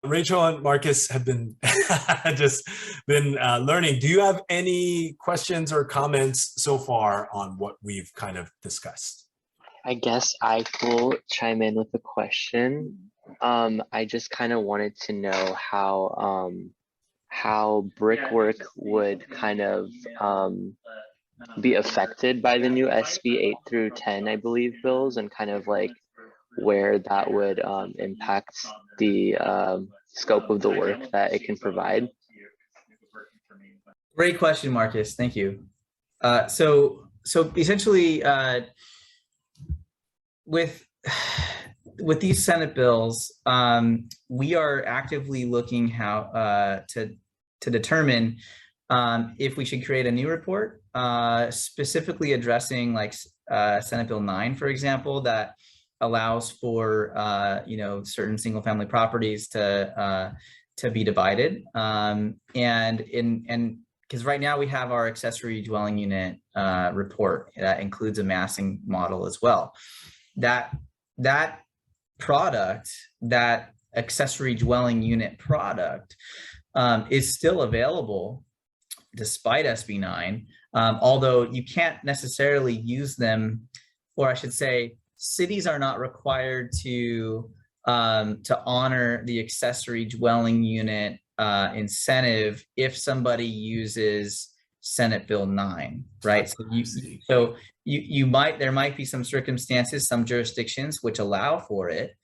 Rachel and Marcus have been just been learning. Do you have any questions or comments so far on what we've kind of discussed? I guess I will chime in with a question. I just kind of wanted to know how brickwork would kind of be affected by the new SB 8 through 10, I believe, bills, and kind of like where that would impact the scope of the work that it can provide. Great question, Marcus. Thank you. So essentially, with these Senate bills, we are actively looking how to determine if we should create a new report, specifically addressing like Senate Bill 9, for example, that allows for certain single-family properties to be divided, and because right now we have our accessory dwelling unit report that includes a massing model as well. That product, that accessory dwelling unit product, is still available despite SB 9, although you can't necessarily use them, or I should say, cities are not required to honor the accessory dwelling unit incentive if somebody uses Senate Bill 9, right? So there might be some circumstances, some jurisdictions which allow for it,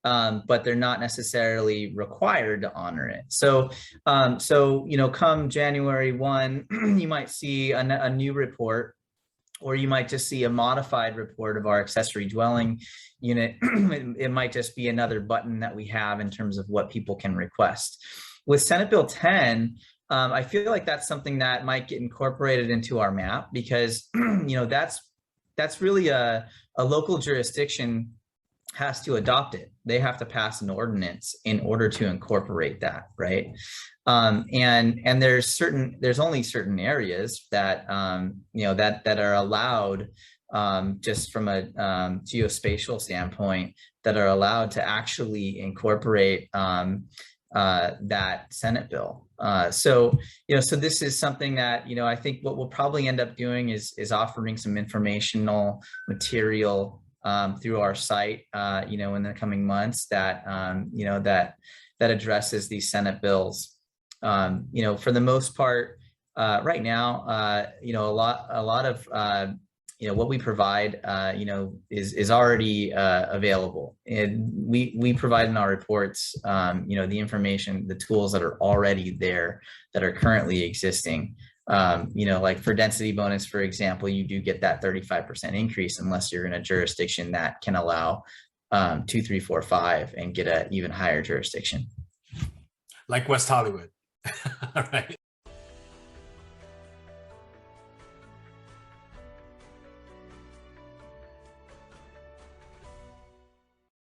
but they're not necessarily required to honor it. So come January 1, you might see a new report, or you might just see a modified report of our accessory dwelling unit. It might just be another button that we have in terms of what people can request. With Senate Bill 10, I feel like that's something that might get incorporated into our map, because that's really a local jurisdiction has to adopt it. They have to pass an ordinance in order to incorporate that, right? And there's only certain areas that that are allowed, just from a geospatial standpoint, that are allowed to actually incorporate that Senate bill. So this is something that I think what we'll probably end up doing is offering some informational material through our site, in the coming months that that addresses these Senate bills. For the most part, right now, a lot of what we provide, is already available, and we provide in our reports, the information, the tools that are already there, that are currently existing. Like for density bonus, for example, you do get that 35% increase unless you're in a jurisdiction that can allow 2, 3, 4, 5 and get an even higher jurisdiction. Like West Hollywood. All right.